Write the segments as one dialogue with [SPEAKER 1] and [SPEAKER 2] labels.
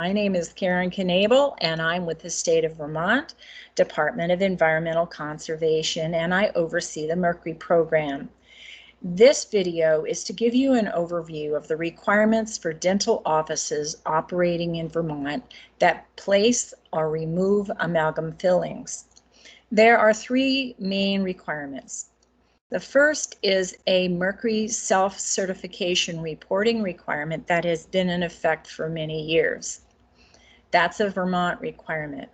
[SPEAKER 1] My name is Karen Knable, and I'm with the State of Vermont Department of Environmental Conservation, and I oversee the Mercury program. This video is to give you an overview of the requirements for dental offices operating in Vermont that place or remove amalgam fillings. There are three main requirements. The first is a Mercury self-certification reporting requirement that has been in effect for many years. That's a Vermont requirement.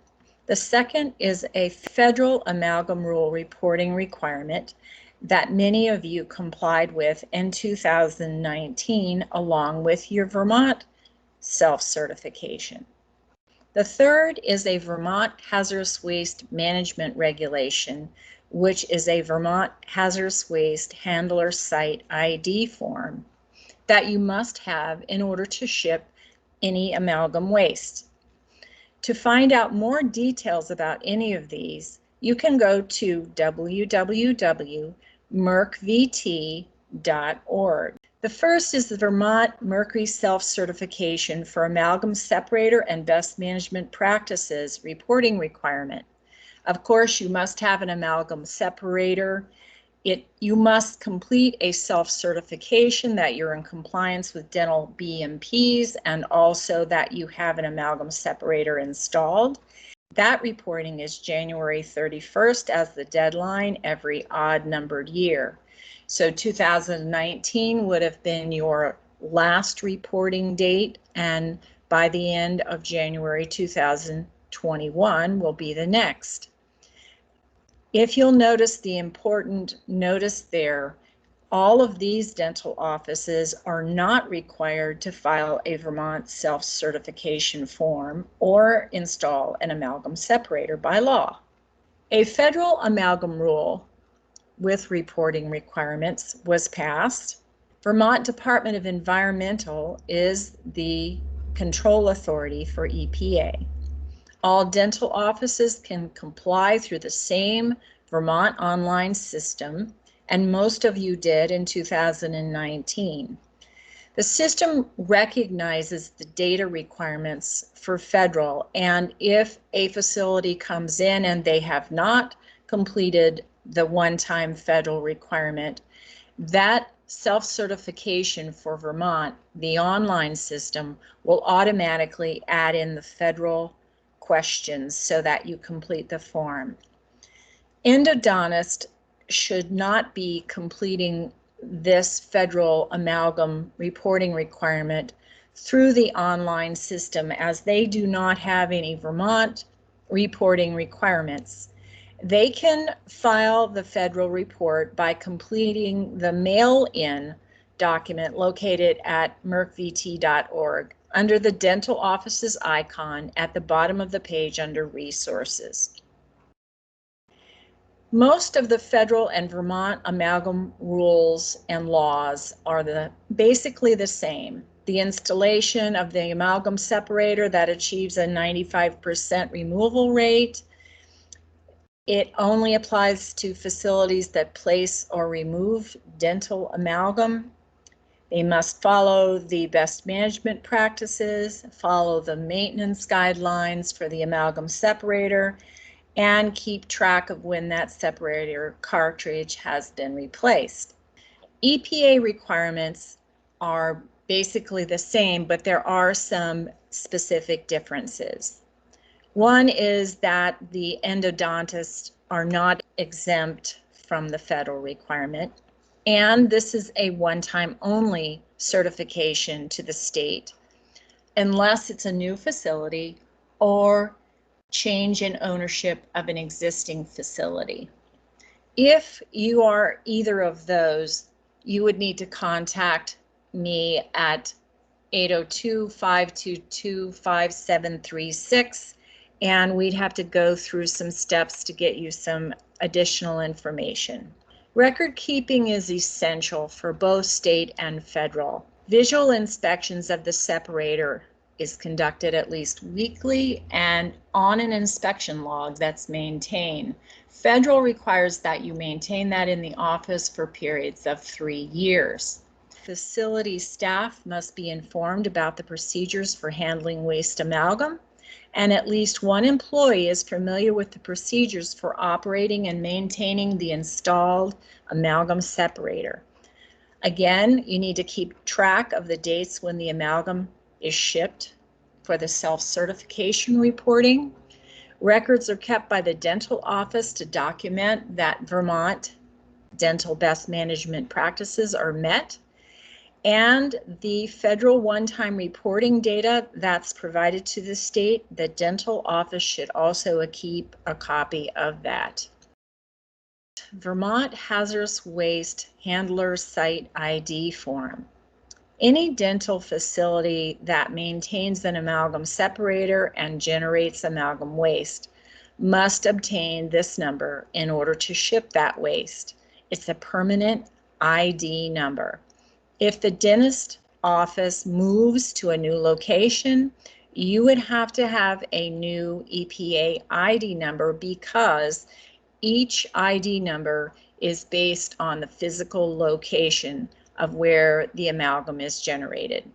[SPEAKER 1] The second is a federal amalgam rule reporting requirement that many of you complied with in 2019 along with your Vermont self-certification. The third is a Vermont hazardous waste management regulation, which is a Vermont hazardous waste handler site ID form that you must have in order to ship any amalgam waste. To find out more details about any of these, you can go to www.mercvt.org. The first is the Vermont Mercury Self-Certification for Amalgam Separator and Best Management Practices reporting requirement. Of course, you must have an amalgam separator. You must complete a self-certification that you're in compliance with dental BMPs and also that you have an amalgam separator installed. That reporting is January 31st as the deadline every odd-numbered year. So 2019 would have been your last reporting date, and by the end of January 2021 will be the next. If you'll notice the important notice there, all of these dental offices are not required to file a Vermont self-certification form or install an amalgam separator by law. A federal amalgam rule with reporting requirements was passed. Vermont Department of Environmental is the control authority for EPA. All dental offices can comply through the same Vermont online system, and most of you did in 2019. The system recognizes the data requirements for federal, and if a facility comes in and they have not completed the one-time federal requirement, that self-certification for Vermont, the online system, will automatically add in the federal questions so that you complete the form. Endodontists should not be completing this federal amalgam reporting requirement through the online system as they do not have any Vermont reporting requirements. They can file the federal report by completing the mail-in document located at mercvt.org under the dental offices icon at the bottom of the page under resources. Most of the federal and Vermont amalgam rules and laws are basically the same. The installation of the amalgam separator that achieves a 95% removal rate. It only applies to facilities that place or remove dental amalgam. They must follow the best management practices, follow the maintenance guidelines for the amalgam separator, and keep track of when that separator cartridge has been replaced. EPA requirements are basically the same, but there are some specific differences. One is that the endodontists are not exempt from the federal requirement, and this is a one-time only certification to the state, unless it's a new facility or change in ownership of an existing facility. If you are either of those, you would need to contact me at 802-522-5736, and we'd have to go through some steps to get you some additional information. Record keeping is essential for both state and federal. Visual inspections of the separator is conducted at least weekly and on an inspection log that's maintained. Federal requires that you maintain that in the office for periods of 3 years. Facility staff must be informed about the procedures for handling waste amalgam, and at least one employee is familiar with the procedures for operating and maintaining the installed amalgam separator. Again, you need to keep track of the dates when the amalgam is shipped for the self-certification reporting. Records are kept by the dental office to document that Vermont dental best management practices are met. And the federal one-time reporting data that's provided to the state, the dental office should also keep a copy of that. Vermont Hazardous Waste Handler Site ID form. Any dental facility that maintains an amalgam separator and generates amalgam waste must obtain this number in order to ship that waste. It's a permanent ID number. If the dentist office moves to a new location, you would have to have a new EPA ID number because each ID number is based on the physical location of where the amalgam is generated.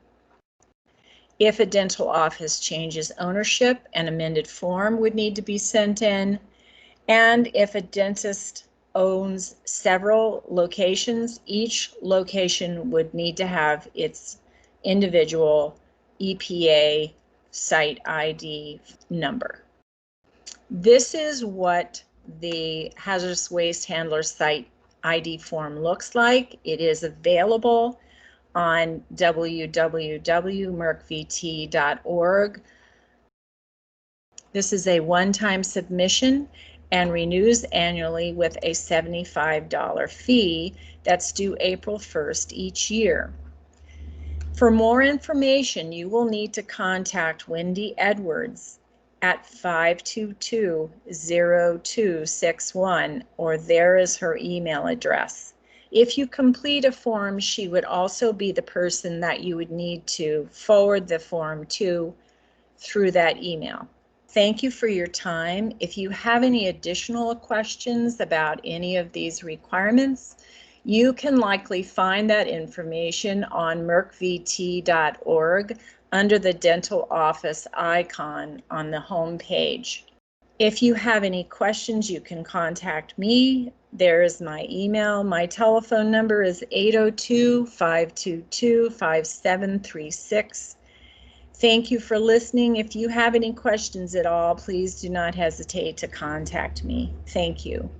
[SPEAKER 1] If a dental office changes ownership, an amended form would need to be sent in. And if a dentist owns several locations, each location would need to have its individual EPA site ID number. This is what the Hazardous Waste Handler Site ID form looks like. It is available on www.mercvt.org. This is a one-time submission and renews annually with a $75 fee that's due April 1st each year. For more information, you will need to contact Wendy Edwards at 522-0261, or there is her email address. If you complete a form, she would also be the person that you would need to forward the form to through that email. Thank you for your time. If you have any additional questions about any of these requirements, you can likely find that information on mercvt.org under the dental office icon on the home page. If you have any questions, you can contact me. There is my email. My telephone number is 802-522-5736. Thank you for listening. If you have any questions at all, please do not hesitate to contact me. Thank you.